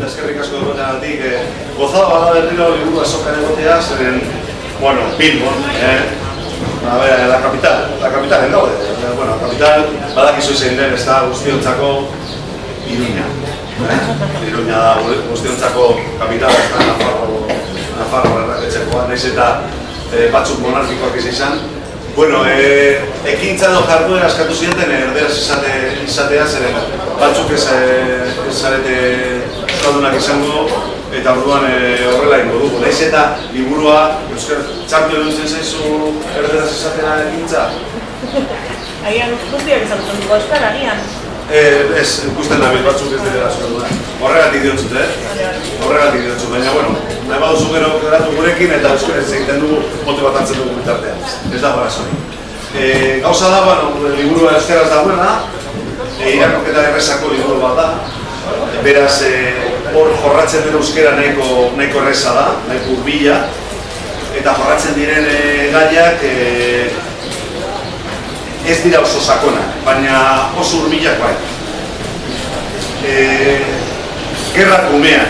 eta eskerrik asko egoteagatik, gozado bada berriro liburu azokan egotea, zeren, bueno, Bilbon, la capital, gaude. Bueno, capital, badakizu zein den, ez da guztiontzako Iruña. Iruña da guztiontzako kapital, ez da Nafarro erraketxekoa, nahiz eta batzuk monarkikoak izan. Bueno, ekintza edo jarduera eskatu zieten erderaz izatea, zeren batzuk ez zarete euskaldunak izango, eta orduan horrela ingo dugu. Nahiz eta liburua, euskal txartu eduntzen zaizu erderaz izatera ekintza? Agian guztiak ezagutzen dugu euskal, agian? Ez, ikusten nabil batzuk ez dira euskaldunak. Horregatik diotzut, Horregatik diotzut, baina, bueno, nahi baduzu gero geratu gurekin eta euskaraz egiten dugu motibatzen dugu bitartean. Ez da barazoi. Gauza da, bueno, liburua euskaraz dagoena, irakurketa errezako liburu bat da. Beraz, hor jorratzen den euskera nahiko erreza da, nahiko hurbila, eta jorratzen diren gaiak ez dira oso sakonak, baina oso hurbilak bai. Gerra kumeak.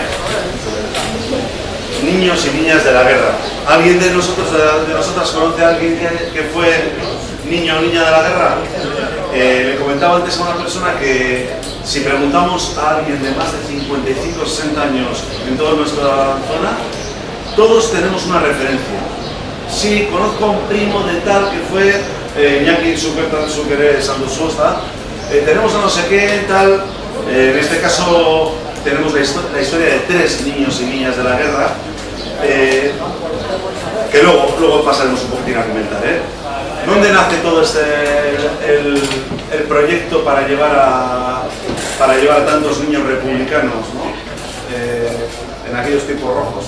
Niños y niñas de la guerra. ¿Alguien de nosotras conoce a alguien que fue niño o niña de la guerra? Le comentaba antes a una persona que si preguntamos a alguien de más de 55 o 60 años en toda nuestra zona, todos tenemos una referencia. Sí, conozco a un primo de tal que fue Iñaki Zukere Sanduzuosta, tenemos a no sé qué, tal, en este caso tenemos la historia de 3 niños y niñas de la guerra, que luego pasaremos un poquitín a comentar. ¿Dónde nace todo el proyecto para llevar a tantos niños republicanos, ¿no? En aquellos tiempos rojos,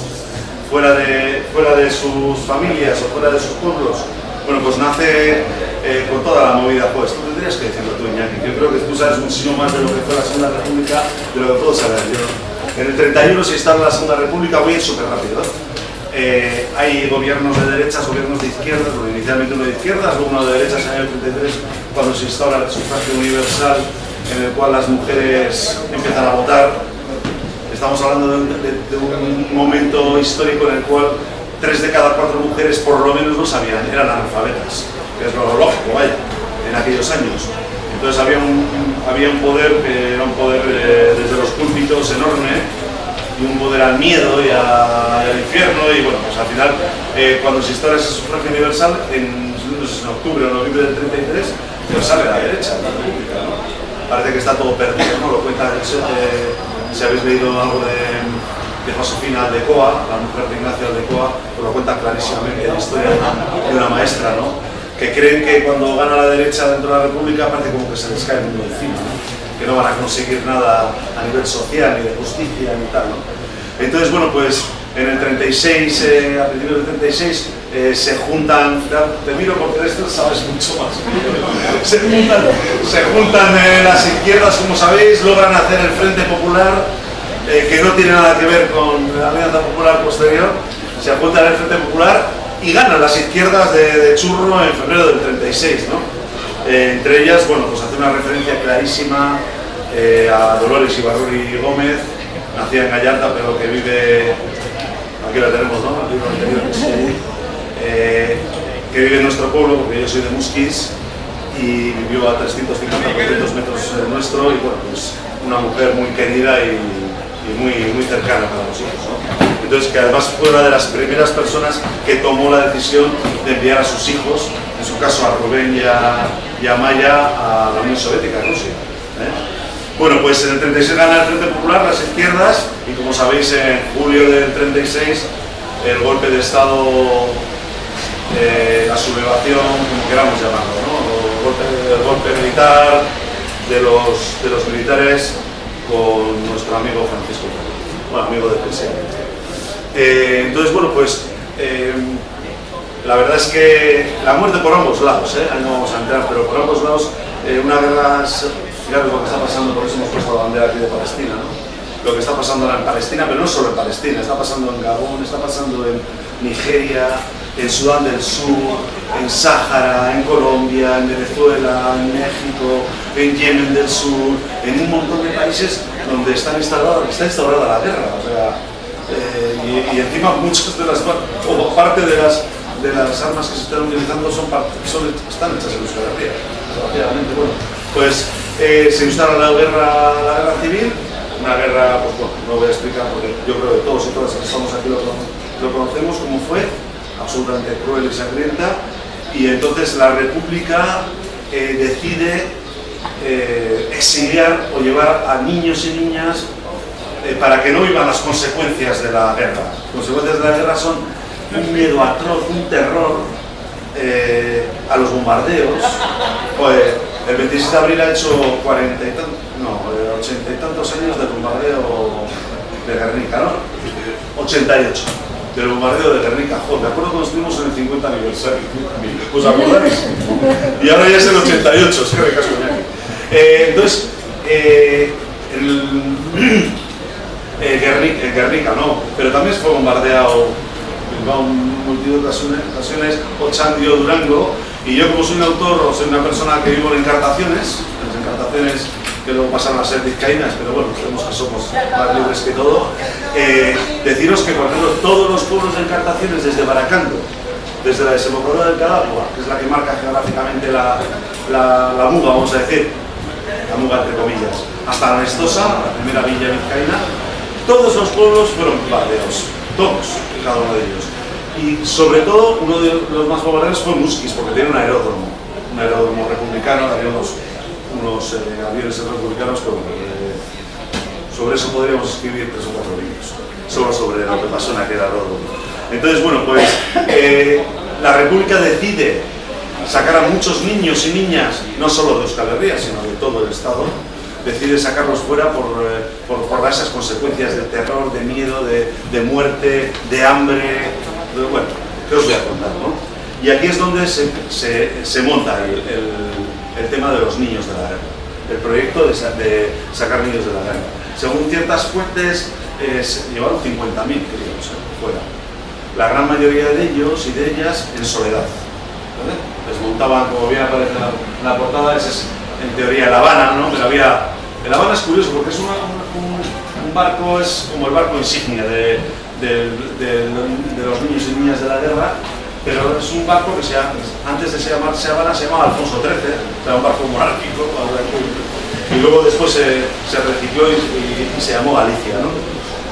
fuera de sus familias o fuera de sus pueblos? Bueno, pues nace con toda la movida, pues tú tendrías que decirlo tú, Iñaki. Yo creo que tú sabes muchísimo más de lo que fue la Segunda República de lo que puedo saber yo. En el 31 se instala la Segunda República, voy a ir súper rápido. Hay gobiernos de derechas, gobiernos de izquierdas, bueno, inicialmente uno de izquierdas, luego uno de derechas en el 33, cuando se instaura el sufragio universal, en el cual las mujeres empiezan a votar. Estamos hablando de un momento histórico en el cual 3 de cada 4 mujeres por lo menos no sabían, eran analfabetas, que es lo lógico, vaya, en aquellos años. Entonces había un poder que era un poder desde los púlpitos enorme, y un poder al miedo y al infierno, y bueno, pues al final, cuando se instala ese sufragio universal, en octubre o noviembre del 33, pues sale la derecha, la República, ¿no? Parece que está todo perdido, ¿no? Lo cuenta, si habéis leído algo de Josefina Aldecoa, la mujer de Ignacio Aldecoa, pues lo cuenta clarísimamente la historia de una maestra, ¿no? Que creen que cuando gana la derecha dentro de la República parece como que se les cae el mundo encima, ¿no? Que no van a conseguir nada a nivel social, ni de justicia, ni tal, ¿no? Entonces, bueno, pues en el 36, a principios del 36, se juntan, te miro porque de esto sabes mucho más, se juntan las izquierdas, como sabéis, logran hacer el Frente Popular, que no tiene nada que ver con la Alianza Popular posterior, se juntan el Frente Popular y ganan las izquierdas de churro en febrero del 36, ¿no? Entre ellas, bueno, pues hace una referencia clarísima a Dolores Ibarruri Gómez, nacida en Gallarta, pero que vive, aquí la tenemos, ¿no? Que vive en nuestro pueblo, porque yo soy de Musquis, y vivió a 350-400 metros nuestro, y bueno, pues una mujer muy querida y muy cercana para los hijos, ¿no? Entonces, que además fue una de las primeras personas que tomó la decisión de enviar a sus hijos, en su caso a Rubén y a Maya, a la Unión Soviética, a Rusia. Bueno, pues en el 36 gana el Frente Popular, las izquierdas, y como sabéis, en julio del 36, el golpe de Estado, la sublevación, como queramos llamarlo, ¿no? El golpe militar de los militares con nuestro amigo Francisco, bueno, amigo de pensión. Entonces, bueno, pues la verdad es que la muerte por ambos lados, ahí no vamos a entrar, pero por ambos lados, una guerra, fijaros lo que está pasando, por eso hemos puesto la bandera aquí de Palestina, ¿no? Lo que está pasando ahora en Palestina, pero no solo en Palestina, está pasando en Gabón, está pasando en Nigeria, en Sudán del Sur, en Sáhara, en Colombia, en Venezuela, en México, en Yemen del Sur, en un montón de países donde está instaurada la guerra. O sea, y encima muchas de las, o parte de las armas que se están utilizando están hechas en Euskal Herria. Desgraciadamente, bueno, pues se instala la guerra civil, una guerra, pues bueno, no voy a explicar porque yo creo que todos y todas los que estamos aquí lo conocemos como fue, absolutamente cruel y sangrienta, y entonces la República decide exiliar o llevar a niños y niñas para que no vivan las consecuencias de la guerra. Las consecuencias de la guerra son un miedo atroz, un terror a los bombardeos. Pues, el 26 de abril ha hecho 80 y tantos años del bombardeo de Guernica, ¿no? 88, del bombardeo de Guernica. Joder, me acuerdo cuando estuvimos en el 50 aniversario. ¿Os acordáis? Y ahora ya es el 88, es que recasco ya. Entonces, Guernica no, pero también fue bombardeado en multitud de ocasiones, Ochandio, Durango, y yo como soy un autor o soy una persona que vivo en encartaciones, que luego pasaron a ser vizcaínas, pero bueno, creemos que somos más libres que todo, deciros que por ejemplo todos los pueblos de encartaciones, desde Baracaldo, desde la desembocadura del Cadagua, que es la que marca geográficamente la Muga, vamos a decir, la Muga entre comillas, hasta la Nestosa, la primera villa vizcaína, todos los pueblos fueron bombardeados, todos y cada uno de ellos. Y sobre todo, uno de los más bombardeados fue Musquis, porque tiene un aeródromo republicano, había unos aviones republicanos, pero sobre eso podríamos escribir 3 o 4 libros, solo sobre lo que pasó en aquel aeródromo. Entonces, bueno, pues la República decide sacar a muchos niños y niñas, no solo de Euskal Herria, sino de todo el Estado, decide sacarlos fuera por esas consecuencias de terror, de miedo, de muerte, de hambre, bueno, ¿qué os voy a contar, no? Y aquí es donde se monta el tema de los niños de la guerra, el proyecto de sacar niños de la guerra. Según ciertas fuentes, llevaron 50.000 críos fuera. La gran mayoría de ellos y de ellas en soledad. ¿Vale? Les montaban, como bien aparece en la portada, ese es en teoría La Habana, ¿no? Pero el Habana es curioso porque es un barco, es como el barco insignia de los niños y niñas de la guerra, pero es un barco que antes de llamarse Habana se llamaba Alfonso XIII, era un barco monárquico, y luego después se recicló y se llamó Galicia, ¿no?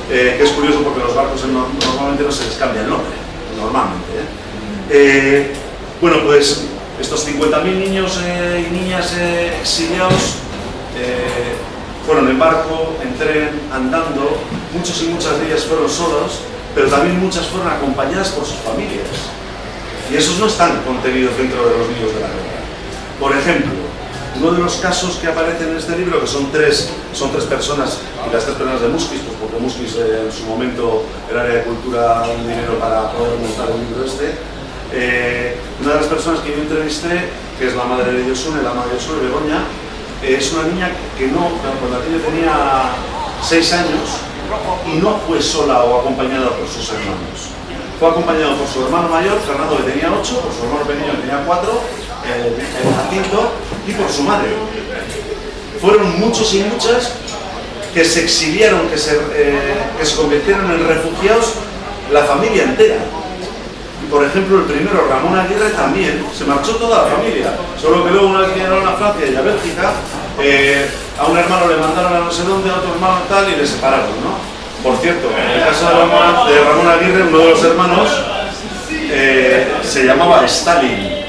Que es curioso porque los barcos normalmente no se les cambia el nombre, normalmente. Bueno, pues estos 50.000 niños y niñas exiliados fueron en barco, en tren, andando, muchos y muchas de ellas fueron solos, pero también muchas fueron acompañadas por sus familias. Y esos no están contenidos dentro de los niños de la guerra. Por ejemplo, uno de los casos que aparecen en este libro, que son tres personas, y las 3 personas de Musquis, pues porque Musquis en su momento el área de cultura un dinero para poder montar el libro una de las personas que yo entrevisté, que es la madre de Josune, la madre de Josune, Begoña, es una niña que cuando aquello tenía 6 años y no fue sola o acompañada por sus hermanos. Fue acompañado por su hermano mayor, Fernando, que tenía 8, por su hermano pequeño, que tenía 4, el Jacinto, y por su madre. Fueron muchos y muchas que se exiliaron, que se convirtieron en refugiados, la familia entera. Y por ejemplo, el primero, Ramón Aguirre, también se marchó toda la familia, solo que luego una vez que llegaron a Francia y a Bélgica, a un hermano le mandaron a no sé dónde, a otro hermano tal, y le separaron, ¿no? Por cierto, en el caso de Ramón Aguirre, uno de los hermanos se llamaba Stalin.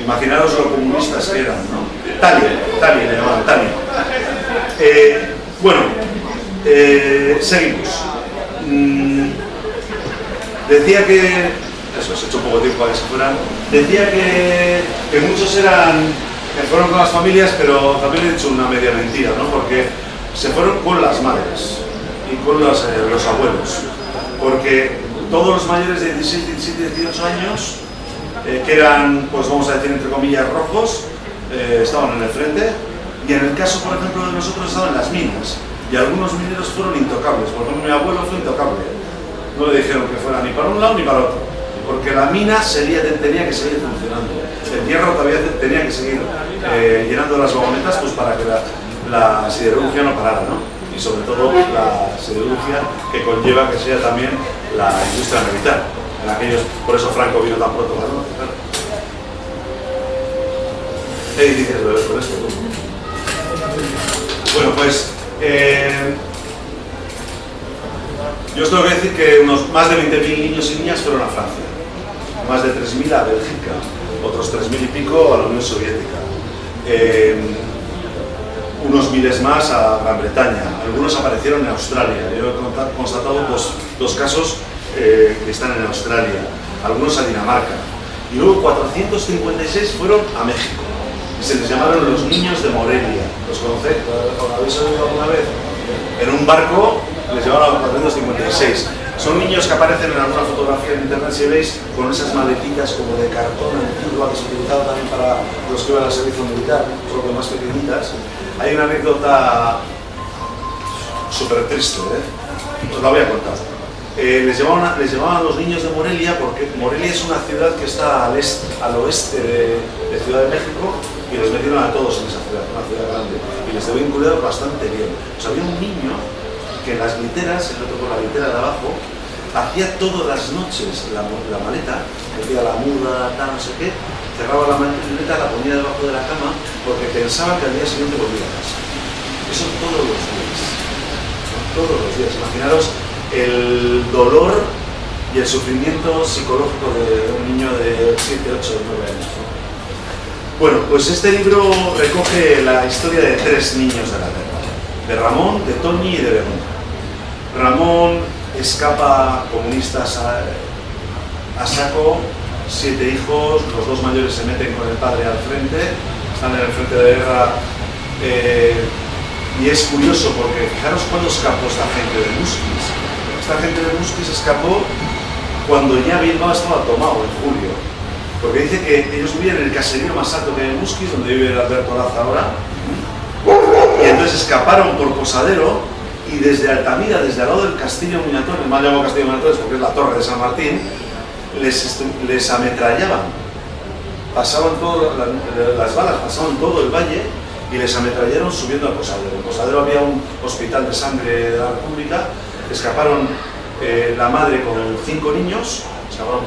Imaginaros lo comunistas que eran, ¿no? Tali le llamaban, Tali. Bueno, seguimos. Decía que, eso, se ha hecho poco tiempo para que se fueran, decía que muchos que fueron con las familias, pero también he dicho una media mentira, ¿no? Porque se fueron con las madres y con los abuelos, porque todos los mayores de 16, 17, 18 años, que eran, pues vamos a decir, entre comillas, rojos, estaban en el frente, y en el caso, por ejemplo, de nosotros estaban en las minas, y algunos mineros fueron intocables. Por ejemplo, mi abuelo fue intocable. No le dijeron que fuera ni para un lado ni para otro. porque la mina tenía que seguir funcionando. El hierro todavía tenía que seguir llenando las vagonetas, pues para que la siderurgia no parara, ¿no? Y sobre todo la siderurgia que conlleva que sea también la industria militar. Por eso Franco vino tan pronto, ¿no? Claro. ¿Qué dices por esto? Bueno, pues yo os tengo que decir que más de 20.000 niños y niñas fueron a Francia, más de 3.000 a Bélgica, otros 3.000 y pico a la Unión Soviética, unos miles más a Gran Bretaña, algunos aparecieron en Australia. Yo he constatado dos casos que están en Australia, algunos a Dinamarca, y luego 456 fueron a México. Se les llamaron los niños de Morelia. ¿Los conocéis? ¿Os habéis oído alguna vez? En un barco les llevaron a 456. Son niños que aparecen en alguna fotografía en internet, si veis, con esas maletitas como de cartón antigua que se utilizaba también para los que iban al servicio militar, solo que más pequeñitas. Hay una anécdota súper triste, os la voy a contar. Les llamaban a los niños de Morelia porque Morelia es una ciudad que está al oeste de Ciudad de México, y les metieron a todos en esa ciudad, una ciudad grande, y les debo incluir bastante bien. Pues había un niño que en las literas, el otro con la litera de abajo, hacía todas las noches la maleta, metía la muda, tal, no sé qué, cerraba la maleta, la ponía debajo de la cama, porque pensaba que al día siguiente volvía a casa. Eso todos los días. Todos los días. Imaginaros el dolor y el sufrimiento psicológico de un niño de 7, 8, 9 años, ¿no? Bueno, pues este libro recoge la historia de 3 niños de la guerra, de Ramón, de Toni y de Verónica. Ramón escapa comunistas a saco, 7 hijos, los 2 mayores se meten con el padre al frente, están en el frente de guerra, y es curioso porque fijaros cuándo escapó esta gente de Musquis. Esta gente de Musquis escapó cuando ya Bilbao estaba tomado en julio. Porque dice que ellos vivían en el caserío más alto que hay en Musquis, donde vive Alberto Laza ahora, y entonces escaparon por Posadero, y desde Altamira, desde al lado del Castillo Muñatones, mal llamado Castillo Muñatones porque es la torre de San Martín, les ametrallaban. Pasaban las balas pasaban todo el valle y les ametrallaron subiendo al Posadero. En Posadero había un hospital de sangre de la República. Escaparon la madre con 5 niños, escaparon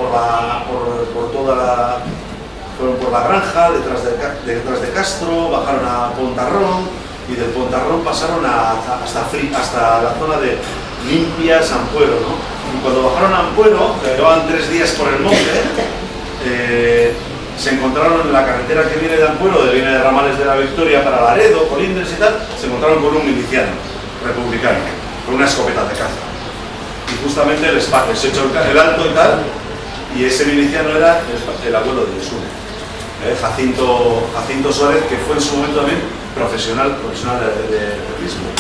fueron por la granja, detrás de Castro, bajaron a Pontarrón, y del Pontarrón pasaron hasta la zona de Limpia, San Puero, ¿no? Y cuando bajaron a Ampuero, que llevaban 3 días por el monte, se encontraron en la carretera que viene de Ampuero, viene de Ramales de la Victoria para Laredo, Colindres y tal, se encontraron con un miliciano republicano, con una escopeta de caza. Y justamente les echó el alto y tal, y ese miliciano era el abuelo de Sune, Jacinto Suárez, que fue en su momento también profesional de atletismo,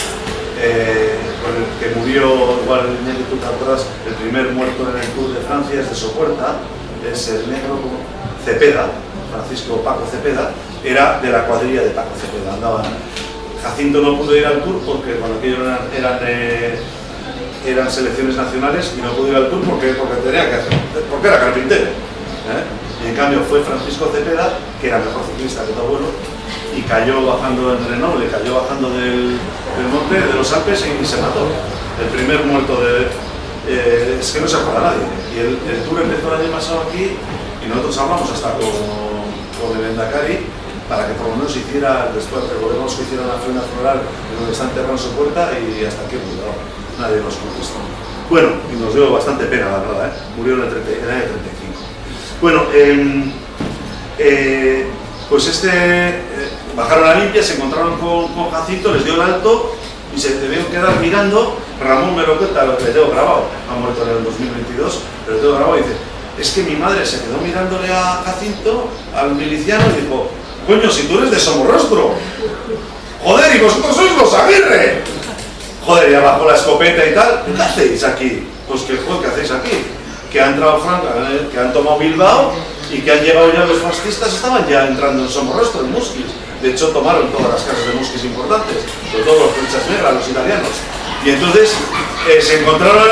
con el que murió, igual que tú te acuerdas, el primer muerto en el Tour de Francia es de Sopuerta, es el negro Cepeda, Francisco Paco Cepeda, era de la cuadrilla de Paco Cepeda. Jacinto no pudo ir al Tour porque cuando aquello eran selecciones nacionales, y no pudo ir al Tour porque tenía que hacer, porque era carpintero, y en cambio fue Francisco Cepeda, que era mejor ciclista que tu abuelo, y cayó bajando en Grenoble, cayó bajando del monte de los Alpes y se mató. El primer muerto es que no se acuerda nadie. Y el Tour empezó el año pasado aquí, y nosotros hablamos hasta con el Endacari para que por lo menos hiciera, después recordemos que hiciera una ofrenda floral en donde está enterrado en su puerta, y hasta aquí murió. Nadie los conquistó. Bueno, y nos dio bastante pena, la verdad, murió en el año 35. Bueno, pues bajaron a Limpia, se encontraron con Jacinto, les dio el alto y se debieron quedar mirando. Ramón me lo cuenta, lo que le tengo grabado, ha muerto en el 2022, pero lo tengo grabado y dice: es que mi madre se quedó mirándole a Jacinto, al miliciano, y dijo: coño, si tú eres de Somorrostro, joder, y vosotros sois los Aguirre. Joder, ya bajó la escopeta y tal. ¿Qué hacéis aquí? Pues que, joder, ¿qué hacéis aquí? Que han entrado Franco, que han tomado Bilbao, y que han llegado ya los fascistas, estaban ya entrando en Somorrostro, en Musquis. De hecho, tomaron todas las casas de Musquis importantes, sobre todo los flechas negras, los italianos. Y entonces se encontraron,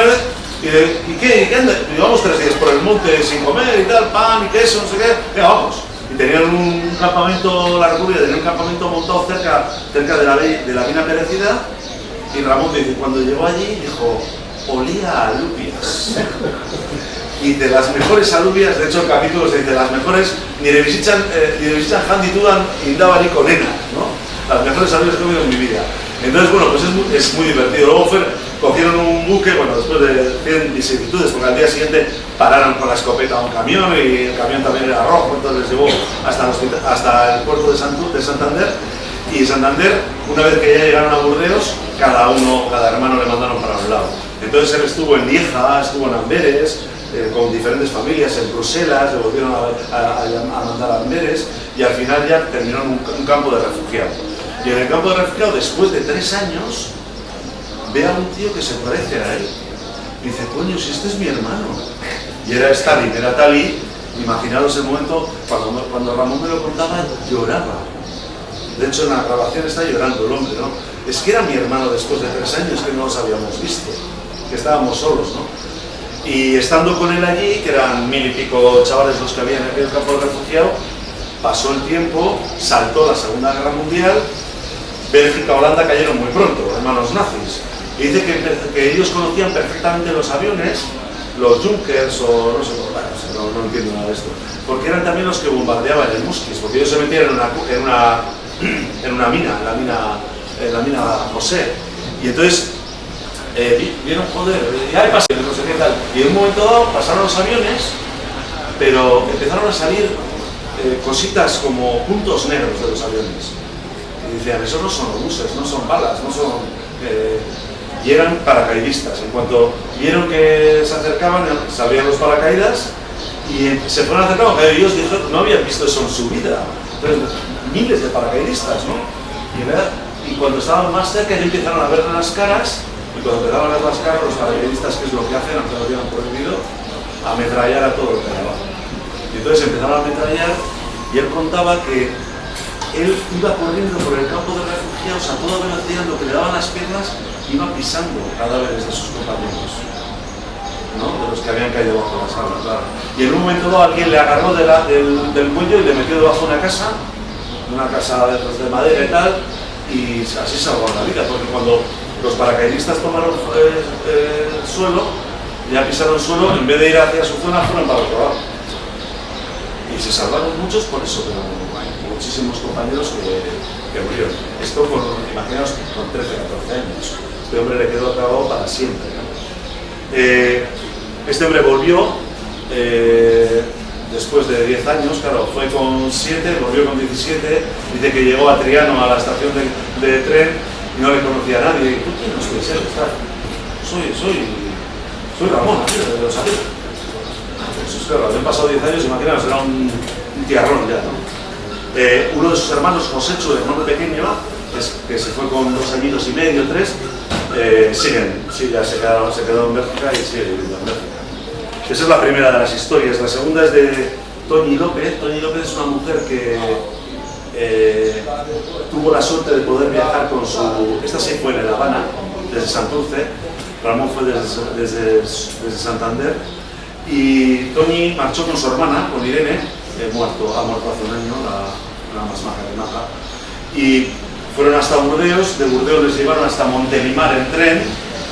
¿Y qué anda? Llevamos 3 días por el monte sin comer y tal, pan y queso, no sé qué, venga, vamos. Y tenían un campamento, la República tenía un campamento montado cerca de la mina perecida, y Ramón dice, cuando llegó allí, dijo, olía a alubias. Y de las mejores alubias, de hecho el capítulo se dice, las mejores, ni de visitan handi dudan indaba ni con ena, ¿no? Las mejores alubias que he comido en mi vida. Entonces, bueno, pues es muy divertido. Luego cogieron un buque, bueno, después de 100 vicisitudes, porque al día siguiente pararon con la escopeta a un camión, y el camión también era rojo, entonces les llevó hasta el puerto de Santander. Y Santander, una vez que ya llegaron a Burdeos, cada hermano le mandaron para un lado. Entonces él estuvo en Lieja, estuvo en Amberes, con diferentes familias, en Bruselas, le volvieron a mandar a Amberes, y al final ya terminó en un campo de refugiados. Y en el campo de refugiados, después de 3 años, ve a un tío que se parece a él. Y dice, coño, si este es mi hermano. Y era Stalin, era Tali. Imaginaros el momento, cuando Ramón me lo contaba, lloraba. De hecho, en la grabación está llorando el hombre, ¿no? Es que era mi hermano después de 3 años que no los habíamos visto, que estábamos solos, ¿no? Y estando con él allí, que eran 1000 y pico chavales los que había en aquel campo de refugiados, pasó el tiempo, saltó la Segunda Guerra Mundial, Bélgica, Holanda cayeron muy pronto, hermanos nazis. Y dice que ellos conocían perfectamente los aviones, los Junkers o no sé, bueno, no entiendo nada de esto, porque eran también los que bombardeaban el Muskis, porque ellos se metían en la mina José. Y entonces vieron, joder, ya hay pasiones, no sé qué tal. Y en un momento dado pasaron los aviones, pero empezaron a salir cositas como puntos negros de los aviones. Y decían, esos no son obuses, no son balas, no son... y eran paracaidistas. En cuanto vieron que se acercaban, salían los paracaídas y se fueron acercando. Ellos dijeron, no habían visto eso en su vida. Entonces, miles de paracaidistas, ¿no? Y cuando estaban más cerca, ya empezaron a ver las caras. Y cuando empezaron a ver las caras, los paracaidistas, ¿qué es lo que hacen? Aunque lo tienen prohibido, ametrallar a todo lo que hay abajo. Y entonces empezaron a ametrallar, y él contaba que él iba corriendo por el campo de refugiados a toda velocidad, lo que le daban las piernas, iba pisando cadáveres de sus compañeros, ¿no? De los que habían caído bajo las armas, claro. Y en un momento dado alguien le agarró del cuello y le metió debajo de una casa de madera y tal, y así salvó la vida, porque cuando los paracaidistas tomaron el suelo, ya pisaron el suelo, en vez de ir hacia su zona, fueron para otro lado. Y se salvaron muchos por eso, pero muchísimos compañeros que murieron. Esto, imaginaos, con 13, 14 años. Este hombre le quedó acabado para siempre, ¿no? Este hombre volvió después de 10 años, claro, fue con 7, volvió con 17, dice que llegó a Triano, a la estación de tren, y no le conocía a nadie. ¿Tú quién nos puedes ser? Soy Ramón, de los amigos. Pues claro, habían pasado 10 años, imaginaos, era un tiarrón ya, ¿no? Uno de sus hermanos, Josécho, el nombre pequeño, que se fue con 2 añitos y medio, 3, ya se quedó en Bélgica y sigue viviendo en Bélgica. Esa es la primera de las historias. La segunda es de Toñi López. Toñi López es una mujer que tuvo la suerte de poder viajar con su... Esta sí fue en La Habana, desde Santurce. Ramón fue desde Santander. Y Toñi marchó con su hermana, con Irene, ha muerto hace un año, la más maja que maja. Y fueron hasta Burdeos, de Burdeos les llevaron hasta Montelimar en tren.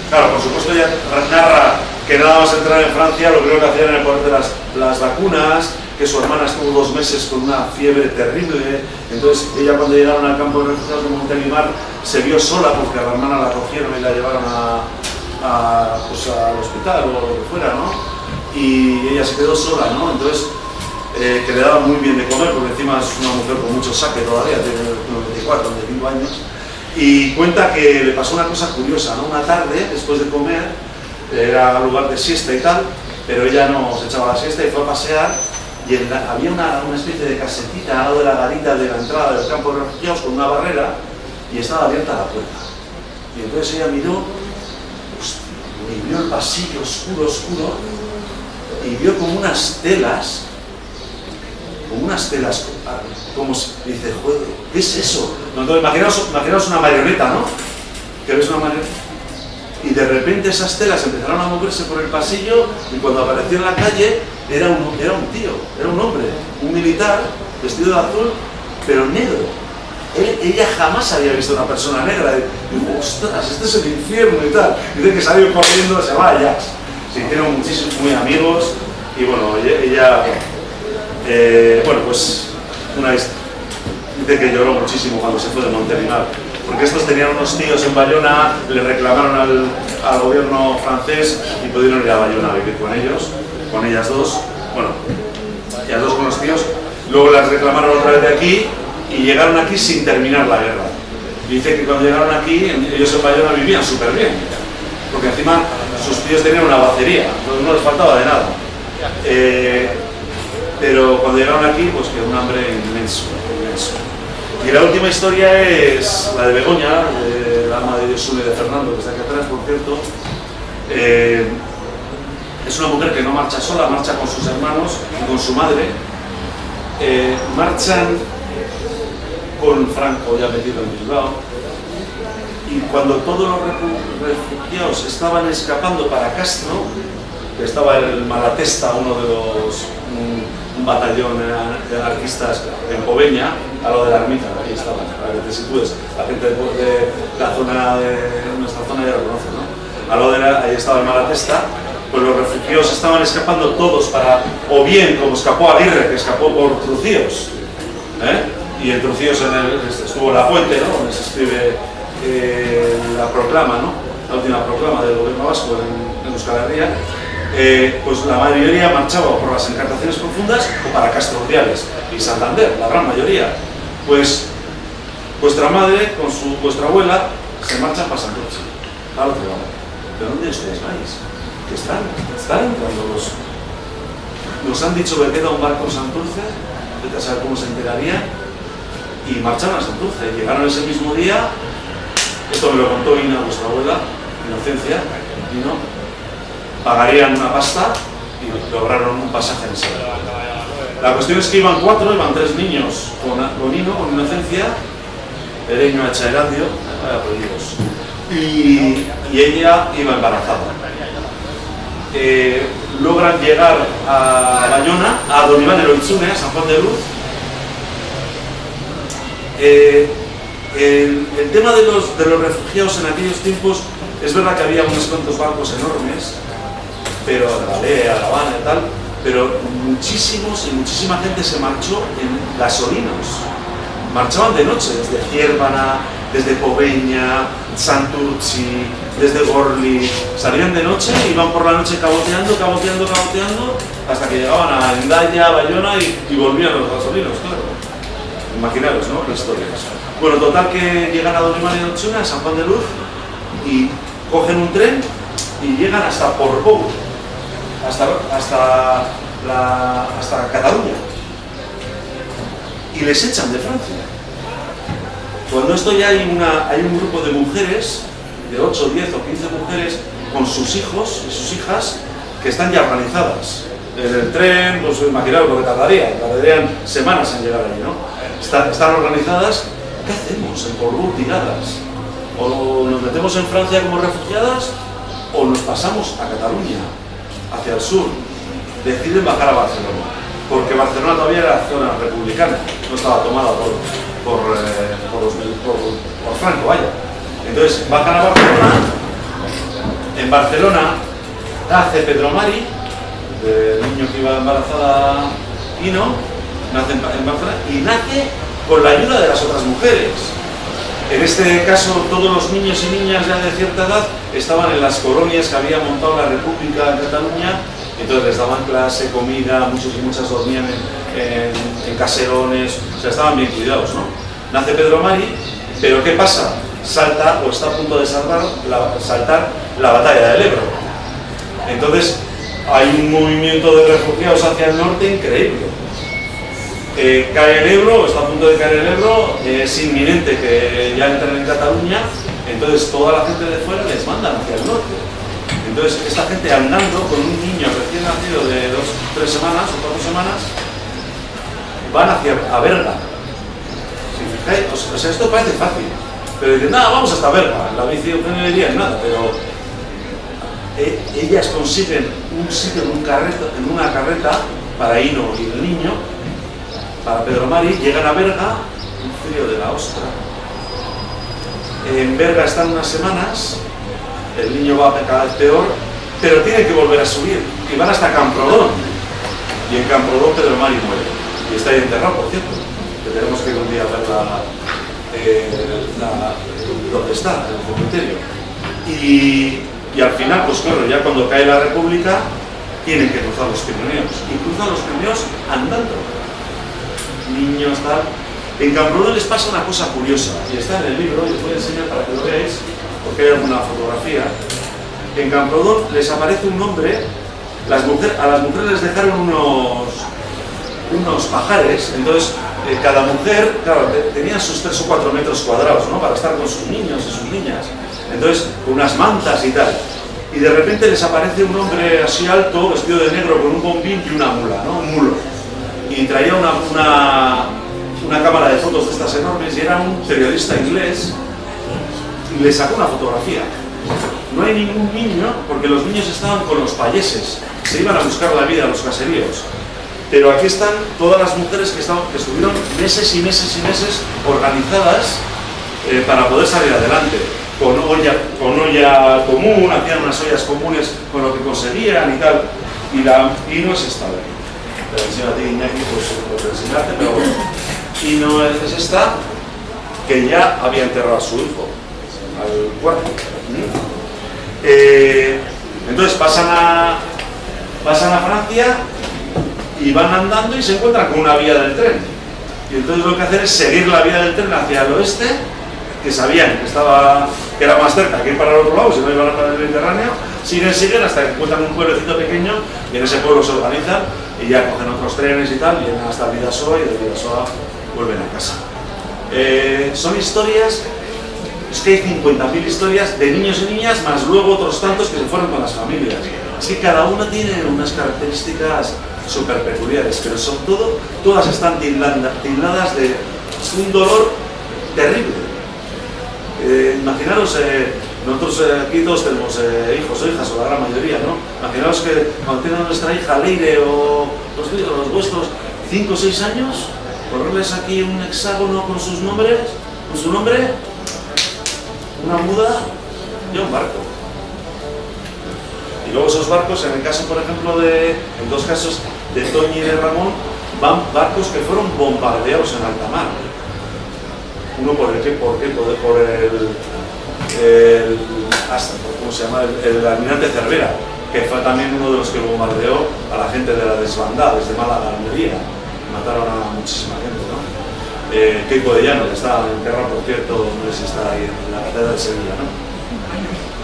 Claro, por supuesto ella narra que nada más entrar en Francia, lo primero que hacían era poner las vacunas, que su hermana estuvo 2 meses con una fiebre terrible. Entonces ella, cuando llegaron al campo de refugiados de Montelimar, se vio sola porque a la hermana la cogieron y la llevaron al hospital o lo que fuera, ¿no? Y ella se quedó sola, ¿no? Entonces, que le daba muy bien de comer, porque encima es una mujer con mucho saque todavía, tiene 94, 95 años, y cuenta que le pasó una cosa curiosa, ¿no? Una tarde, después de comer, era lugar de siesta y tal, pero ella no se echaba la siesta y fue a pasear, y había una especie de casetita al lado de la garita de la entrada del campo de refugiados con una barrera, y estaba abierta la puerta. Y entonces ella miró, y vio el pasillo oscuro, y vio como unas telas, como dice, joder, ¿qué es eso? No, entonces, imaginaos una marioneta, ¿no? ¿Qué ves una marioneta? y de repente esas telas empezaron a moverse por el pasillo y cuando apareció en la calle era un tío, era un hombre, un militar vestido de azul, pero negro. Ella jamás había visto una persona negra. Y dijo, ostras, este es el infierno y tal. Dice que salió corriendo, se va allá. Se hicieron muchísimos, muy amigos y bueno, ella bueno, pues dice que lloró muchísimo cuando se fue de Montelimar. Porque estos tenían unos tíos en Bayona, le reclamaron al gobierno francés y pudieron ir a Bayona a vivir con ellos, con ellas dos, bueno, ellas dos con los tíos, luego las reclamaron otra vez de aquí y llegaron aquí sin terminar la guerra. Y dice que cuando llegaron aquí, ellos en Bayona vivían súper bien, porque encima sus tíos tenían una bacería, entonces no les faltaba de nada. Pero cuando llegaron aquí, pues que un hambre inmenso, inmenso. Y la última historia es la de Begoña, de la ama de Diosune de Fernando, que está aquí atrás, por cierto. Es una mujer que no marcha sola, marcha con sus hermanos y con su madre. Marchan con Franco ya metido en Bilbao. Y cuando todos los refugiados estaban escapando para Castro, que estaba el Malatesta, uno de los... un batallón de anarquistas en Poveña, a lo de la ermita, ahí estaban, para que te sitúes, la gente de la zona de nuestra zona ya lo conoce, ¿no? A lo de ahí estaba el Malatesta, pues los refugiados estaban escapando todos para, o bien como escapó Aguirre, que escapó por Trucíos, y en Trucíos estuvo la fuente, ¿no? Donde se escribe la proclama, ¿no? La última proclama del gobierno vasco en Euskal Herria. Pues la mayoría marchaba por las encartaciones profundas o para Castro Urdiales y Santander, la gran mayoría. Pues vuestra madre con vuestra abuela se marchan para Santurce, al otro lado. ¿De dónde ustedes vais? Que están entrando nos han dicho que queda un barco en Santurce, vete a saber cómo se enteraría, y marcharon a Santurce. Llegaron ese mismo día, esto me lo contó Ina, vuestra abuela, Inocencia, Ino, pagarían una pasta y lograron un pasaje en serio. La cuestión es que iban 3 niños con Ino, con Inocencia, Ereño Echaerandio, apellidos, y ella iba embarazada. Logran llegar a Bayona, a Don Iván Eloitzune, a San Juan de Luz. El tema de los refugiados en aquellos tiempos, es verdad que había unos cuantos barcos enormes, pero de la Lea, La Habana y tal, pero muchísima gente se marchó en gasolinos. Marchaban de noche, desde Ciervana, desde Poveña, Santurci, desde Gorli, salían de noche, iban por la noche caboteando, hasta que llegaban a Hendaya, Bayona y volvían los gasolinos, claro. Imaginaros, ¿no? Qué historias. Bueno, total que llegan a Don Iván Eloitzune, a San Juan de Luz, y cogen un tren y llegan hasta Portbou, hasta Cataluña, y les echan de Francia. Cuando esto ya hay un grupo de mujeres, de 8, 10 o 15 mujeres, con sus hijos y sus hijas, que están ya organizadas. En el tren, pues imaginaos lo que tardarían semanas en llegar allí, ¿no? Están organizadas. ¿Qué hacemos en Portbou tiradas? O nos metemos en Francia como refugiadas, o nos pasamos a Cataluña, hacia el sur. Deciden bajar a Barcelona, porque Barcelona todavía era zona republicana, no estaba tomada por Franco, vaya. Entonces bajan a Barcelona. En Barcelona nace Pedro Mari, el niño que iba embarazada Ino, nace en Barcelona y nace con la ayuda de las otras mujeres. En este caso, todos los niños y niñas ya de cierta edad estaban en las colonias que había montado la República de Cataluña, entonces les daban clase, comida, muchos y muchas dormían en caserones, o sea, estaban bien cuidados, ¿no? Nace Pedro Mari, pero ¿qué pasa? Salta, o está a punto de saltar la batalla del Ebro. Entonces, hay un movimiento de refugiados hacia el norte increíble. Cae el Ebro, está a punto de caer el Ebro, es inminente que ya entren en Cataluña, entonces toda la gente de fuera les mandan hacia el norte. Entonces esta gente andando con un niño recién nacido de 2 o 3 semanas o 4 semanas, van a Berga. Si fijáis, o sea, esto parece fácil, pero dicen, nada, vamos hasta Berga, la bici Eugenio diría nada, pero ellas consiguen un sitio en una carreta para Ino y el niño, para Pedro Mari, llegan a Berga, un frío de la ostra. En Berga están unas semanas, el niño va cada vez peor, pero tiene que volver a subir, y van hasta Camprodón. Y en Camprodón Pedro Mari muere, y está ahí enterrado, por cierto, que tenemos que ir un día a ver donde está, en el cementerio. Y al final, pues claro, ya cuando cae la República, tienen que cruzar los Pirineos, y cruzan los Pirineos andando. Niños, tal. En Camprodón les pasa una cosa curiosa, y está en el libro, y os voy a enseñar para que lo veáis, porque hay alguna fotografía. En Camprodón les aparece un nombre, a las mujeres les dejaron unos pajares, entonces cada mujer, claro, tenía sus 3 o 4 metros cuadrados, ¿no?, para estar con sus niños y sus niñas, entonces con unas mantas y tal. Y de repente les aparece un hombre así alto, vestido de negro, con un bombín y una mula, ¿no?, un mulo. Y traía una cámara de fotos de estas enormes, y era un periodista inglés, y le sacó una fotografía. No hay ningún niño, porque los niños estaban con los payeses, se iban a buscar la vida a los caseríos. Pero aquí están todas las mujeres que estuvieron meses y meses y meses organizadas para poder salir adelante. Con olla común, hacían unas ollas comunes con lo que conseguían y tal. Y no es esta, te la enseño a ti, Iñaki, pues por enseñarte, pero bueno. Y no es esta, que ya había enterrado a su hijo, al cuarto. Entonces pasan a Francia y van andando y se encuentran con una vía del tren. Y entonces lo que hacen es seguir la vía del tren hacia el oeste, que sabían que era más cerca que ir para el otro lado, si no iban a para el Mediterráneo. Siguen hasta que encuentran un pueblecito pequeño, y en ese pueblo se organizan y ya cogen otros trenes y tal, y llegan hasta Vidasoa, y de Vidasoa vuelven a casa. Son historias. Es que hay 50.000 historias de niños y niñas, más luego otros tantos que se fueron con las familias. Es que cada uno tiene unas características súper peculiares, pero todas están tildadas de un dolor terrible. Imaginaros, nosotros aquí todos tenemos hijos o hijas, o la gran mayoría, ¿no? Imaginaos que cuando tenga nuestra hija Leire o los vuestros 5 o 6 años, ponerles aquí un hexágono con sus nombres, con su nombre, una muda y un barco. Y luego esos barcos, en el caso, por ejemplo, en 2 casos de Toñi y de Ramón, van barcos que fueron bombardeados en alta mar. Uno por el almirante Cervera, que fue también uno de los que bombardeó a la gente de la desbandada desde Málaga a Almería. Mataron a muchísima gente, ¿no? Keipo de Llano, que está enterrado, por cierto, no sé si está ahí en la catedral de Sevilla, ¿no?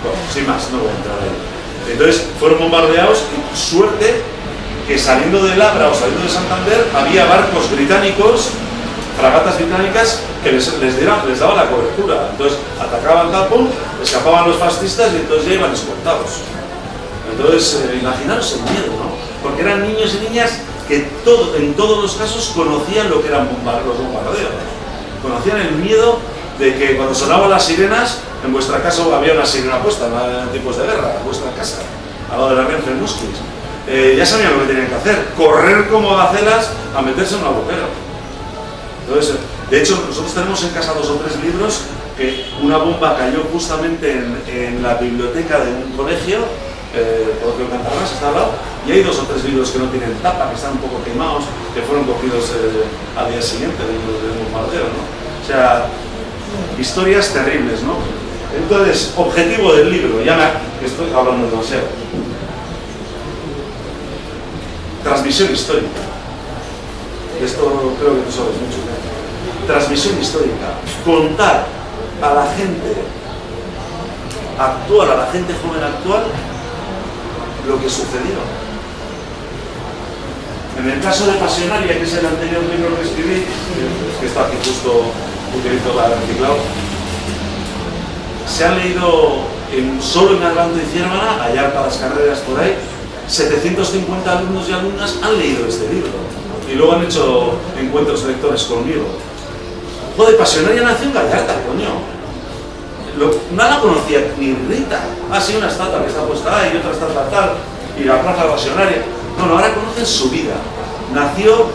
Bueno, sin más, no voy a entrar ahí. Entonces fueron bombardeados, y suerte que saliendo de Labra o saliendo de Santander había barcos británicos, fragatas británicas, que les daban la cobertura. Entonces atacaban Japón, escapaban los fascistas, y entonces ya iban escoltados. Entonces imaginaros el miedo, ¿no? Porque eran niños y niñas que en todos los casos conocían lo que eran los bombardeos. Conocían el miedo de que cuando sonaban las sirenas, en vuestra casa había una sirena puesta en tiempos de guerra, en vuestra casa, al lado de la Renfe en Musquis. Ya sabían lo que tenían que hacer, correr como gacelas a meterse en un agujero. Entonces, de hecho, nosotros tenemos en casa 2 o 3 libros que una bomba cayó justamente en la biblioteca de un colegio, Colegio Cantarrás, está al lado, y hay 2 o 3 libros que no tienen tapa, que están un poco quemados, que fueron cogidos al día siguiente del bombardeo, ¿no? O sea, historias terribles, ¿no? Entonces, objetivo del libro, que estoy hablando demasiado. Transmisión histórica. Esto creo que tú sabes mucho, ¿no? Transmisión histórica. Contar a la gente actual, a la gente joven actual, lo que sucedió. En el caso de Pasionaria, que es el anterior libro que escribí, que está aquí justo, utilizo la reciclado, se han leído solo en Argando y Ciervana, allá para las carreras por ahí, 750 alumnos y alumnas han leído este libro, y luego han hecho encuentros lectores conmigo. Joder, Pasionaria nació en Gallarta, coño. no la conocía ni Rita. Ah, sí, una estatua que está puesta ahí, otra estatua tal, y la plaza pasionaria. No, ahora conocen su vida. Nació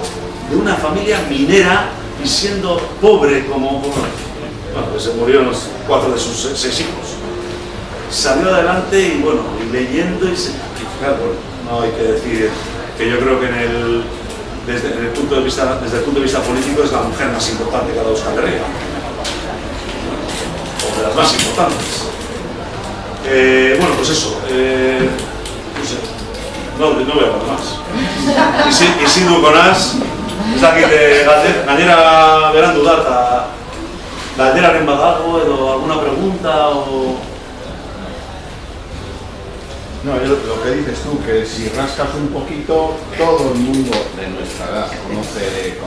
de una familia minera y siendo pobre como bueno, pues se murieron 4 de sus 6 hijos. Salió adelante y bueno, y leyendo y claro, no hay que decir que yo creo que desde el punto de vista político es la mujer más importante que ha dado Euskal Herria, o de las más importantes. Bueno, pues eso, no sé, no voy a hablar más. Ezin du konaz, ez dakit gainera berandu da, eta galderaren badago edo alguna pregunta o... No, lo que dices tú, que si rascas un poquito, todo el mundo de nuestra edad conoce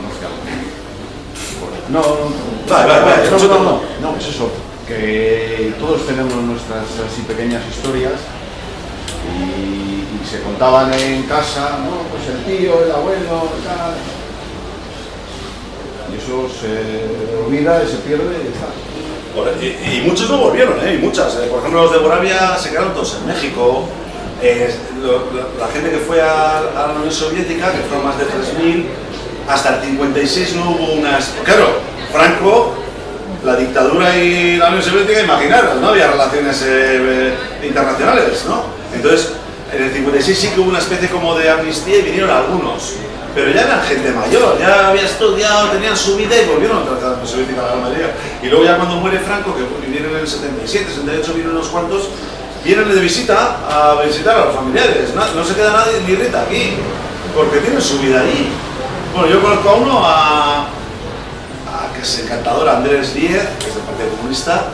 algo. No, es eso, que todos tenemos nuestras así pequeñas historias y se contaban en casa, no, pues el tío, el abuelo, tal. Y eso se olvida y se pierde y está. Y muchos no volvieron, y muchas. Por ejemplo, los de Moravia se quedaron todos en México. La gente que fue a la Unión Soviética, que fueron más de 3.000, hasta el 56 no hubo unas... Claro, Franco, la dictadura y la Unión Soviética, imaginaros, no había relaciones internacionales, ¿no? Entonces, en el 56 sí que hubo una especie como de amnistía y vinieron algunos. Pero ya eran gente mayor, ya había estudiado, tenían su vida y volvieron a tratar a la Unión Soviética la gran mayoría. Y luego ya cuando muere Franco, que vinieron en el 77, 78, vinieron unos cuantos, vienen de visita a visitar a los familiares. No se queda nadie ni Rita aquí, porque tienen su vida allí. Bueno, yo conozco a uno, que es encantador, Andrés Díez, que es del Partido Comunista,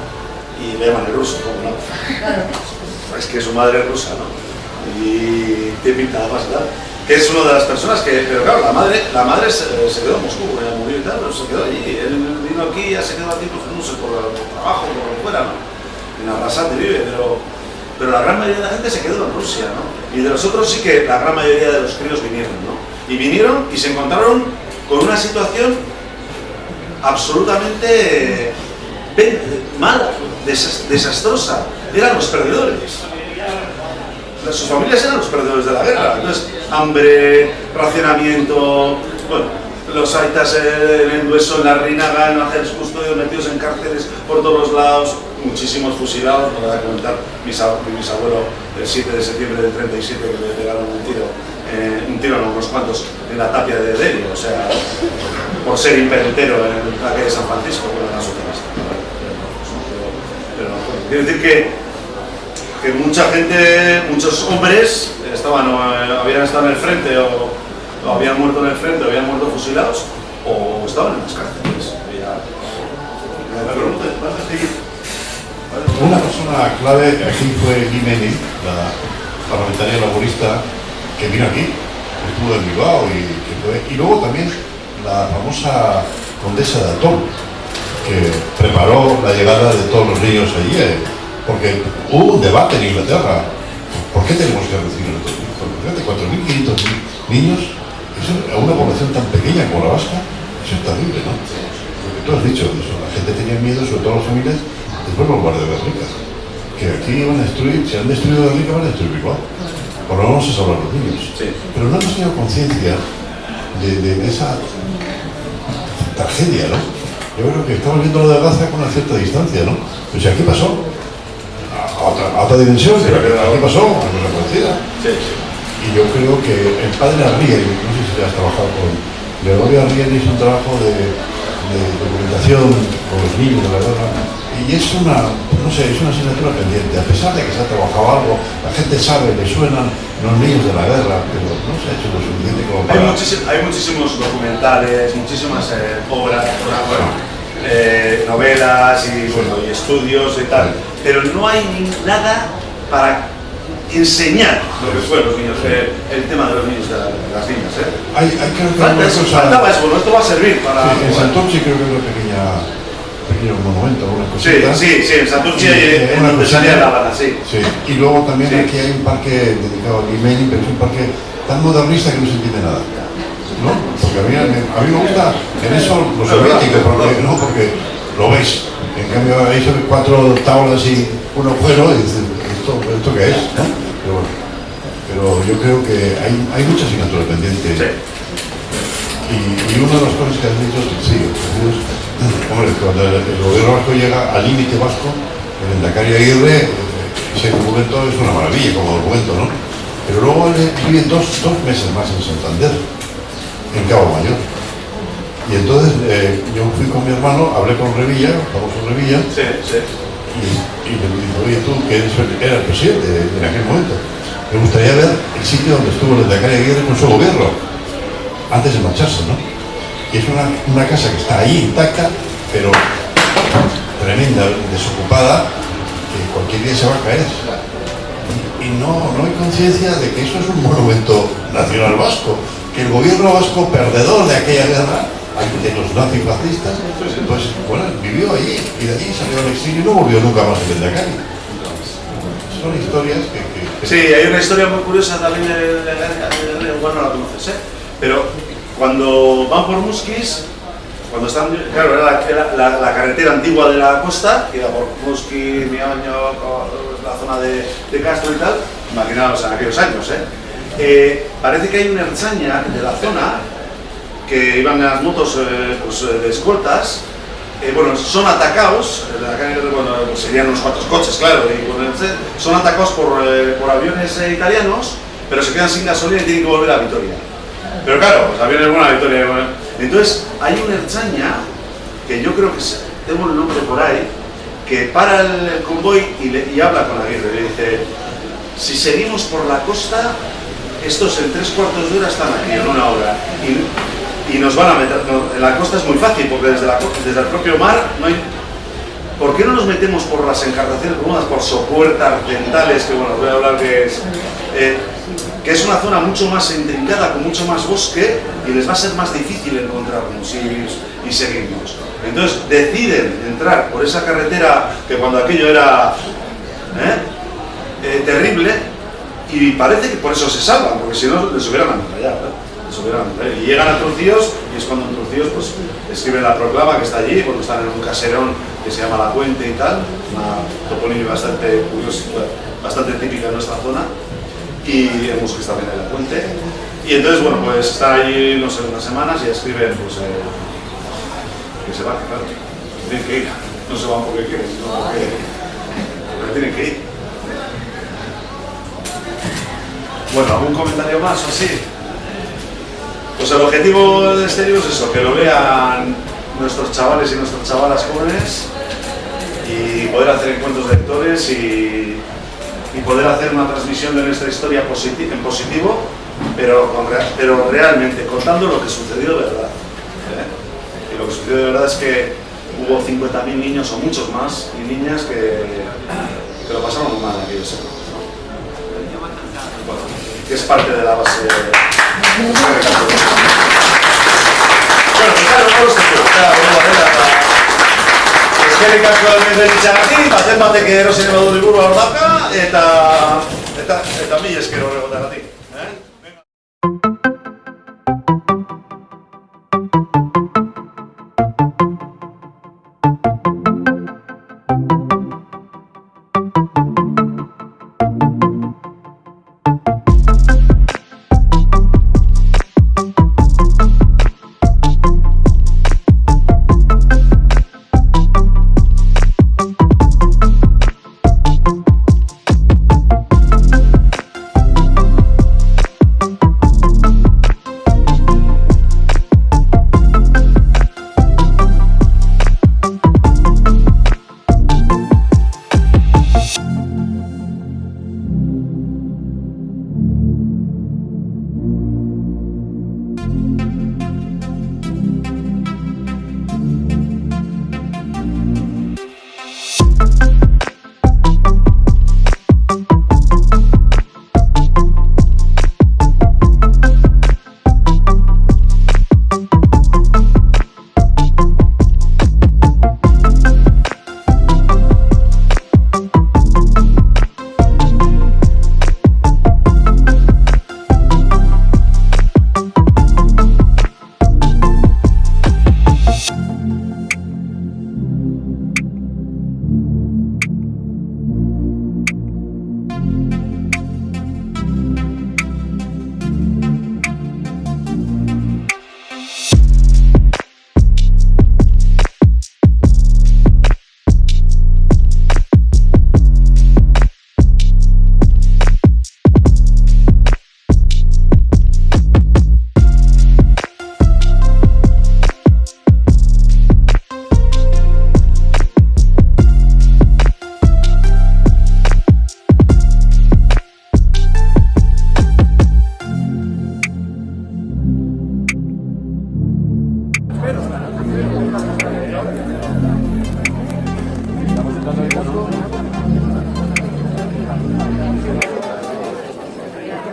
y le llaman el ruso, ¿cómo no? Es que su madre es rusa, ¿no? Y te pinta más, ¿verdad? Que es una de las personas que, pero claro, la madre se quedó en Moscú, ella murió y tal, pero se quedó allí. Él vino aquí, ya se quedó aquí, pues no sé, por trabajo, por lo que fuera, ¿no? En Arrasate vive, pero la gran mayoría de la gente se quedó en Rusia, ¿no? Y de los otros sí que la gran mayoría de los críos vinieron, ¿no? Y vinieron y se encontraron con una situación absolutamente mala, desastrosa. Eran los perdedores. Sus familias eran los perdedores de la guerra. Entonces, hambre, racionamiento, bueno, los aitas en Endueso, en la Rinaga, en Ángeles Custodios, metidos en cárceles por todos los lados, muchísimos fusilados. No voy a comentar mi bisabuelo el 7 de septiembre del 37 que le pegaron un tiro no, unos cuantos en la tapia de Delio, o sea, por ser imperentero en la calle de San Francisco, con la socialista. Pero quiero decir que mucha gente, muchos hombres habían estado en el frente o habían muerto en el frente, o habían muerto fusilados o estaban en las cárceles. Una persona clave aquí fue Guimeni, la parlamentaria laborista que vino aquí, estuvo en Bilbao y luego también la famosa condesa de Atón, que preparó la llegada de todos los niños allí. Porque hubo un debate en Inglaterra. ¿Por qué tenemos que recibir a nuestros hijos? Fíjate, 4.500 niños, eso, a una población tan pequeña como la vasca, eso es terrible, ¿no? Lo que tú has dicho, eso, la gente tenía miedo, sobre todo las familias, después los guardias de Guernica, que aquí van a destruir, si han destruido Guernica, van a destruir Bilbao. Por lo menos a salvar los niños. Sí. Pero no hemos tenido conciencia de esa tragedia, ¿no? Yo creo que estamos viendo lo de Gaza con una cierta distancia, ¿no? O sea, ¿qué pasó? A otra dimensión, sí, pero ¿qué pasó? A nuestra conocida. Sí. Y yo creo que el padre Arriel, no sé si has trabajado con Gregorio Arriel, hizo un trabajo de documentación con los niños, de la verdad. Y es una asignatura pendiente. A pesar de que se ha trabajado algo, la gente sabe, le suenan los niños de la guerra, pero no se ha hecho lo suficiente como para... Hay muchísimos documentales, muchísimas obras, novelas y estudios y tal. Pero no hay nada para enseñar lo que fue los niños, el tema de los niños, de las niñas. Faltaba eso, bueno, esto va a servir para... Sí, en Santurce creo que hay pequeño monumento, algunas cositas. Sí, en Santurce en donde salía la Habana, sí. Y luego también aquí hay un parque dedicado a Guimeni, pero es un parque tan modernista que no se entiende nada, ¿no? Porque a mí me gusta en eso lo soviético, porque lo veis. En cambio, hay 4 tablas y un agujero, y dices, ¿esto qué es? ¿No? Pero yo creo que hay muchas asignaturas pendientes. Sí. Y una de las cosas que has dicho es sencillo. Hombre, cuando el gobierno vasco llega al límite vasco, el Endacari Aguirre, ese documento es una maravilla como documento, ¿no? Pero luego viven dos meses más en Santander, en Cabo Mayor. Y entonces yo fui con mi hermano, hablé con Revilla, famoso Revilla, Sí, sí. y me dijo, oye, tú, que era el presidente en aquel momento, me gustaría ver el sitio donde estuvo el Endacari Aguirre con su gobierno, antes de marcharse, ¿no? Y es una casa que está ahí intacta, pero tremenda, desocupada, que cualquier día se va a caer. Y no hay conciencia de que eso es un monumento nacional vasco, que el gobierno vasco, perdedor de aquella guerra, de los nazifascistas, pues bueno, vivió allí, y de allí salió al exilio y no volvió nunca más el Endacari. Son historias que... Sí, hay una historia muy curiosa también bueno, no la conoces, ¿eh? Pero cuando van por Musquis, cuando están, claro, era la carretera antigua de la costa, que iba por Musquis, Mioño, la zona de Castro y tal, imaginaos en aquellos años, parece que hay una ertzaina de la zona, que iban en las motos de escoltas, bueno, son atacados, bueno, serían unos cuantos coches, claro, y son atacados por aviones italianos, pero se quedan sin gasolina y tienen que volver a Vitoria. Pero claro, los aviones van a Vitoria. Bueno. Entonces, hay una ertzaina, que yo creo que tengo el nombre por ahí, que para el convoy y habla con Aguirre, le dice, si seguimos por la costa, estos en 3/4 de hora están aquí, en 1 hora. Y nos van a meter, en la costa es muy fácil, porque desde el propio mar no hay... ¿Por qué no nos metemos por las encartaciones comunas, por Sopuerta, Arcentales, que bueno, os voy a hablar que es una zona mucho más intrincada, con mucho más bosque, y les va a ser más difícil encontrarnos y seguirnos. Entonces deciden entrar por esa carretera que cuando aquello era terrible, y parece que por eso se salvan, porque si no les hubieran ametrallado. Y llegan a Trucíos, y es cuando en Trucíos pues, escriben la proclama que está allí, cuando están en un caserón que se llama La Puente y tal, una toponimia bastante curiosa, bastante típica en nuestra zona, y en Musquis también hay La Puente. Y entonces, bueno, pues están allí, no sé, unas semanas y escriben pues, que se van, claro, tienen que ir, no se van porque quieren, sino porque tienen que ir. Bueno, ¿algún comentario más o así? Pues el objetivo de este libro es eso, que lo vean nuestros chavales y nuestras chavalas jóvenes y poder hacer encuentros de lectores y poder hacer una transmisión de nuestra historia en positivo, pero realmente contando lo que sucedió de verdad. Y lo que sucedió de verdad es que hubo 50.000 niños o muchos más y niñas que lo pasaron muy mal en aquellos años. Bueno, que es parte de la base. Bueno, pues claro, no lo sé, eskerrik asko benetxagatik, baten batek erosin badu liburua hor dauka, eta mila esker horregotaragatik.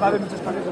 haber muchos paquetes.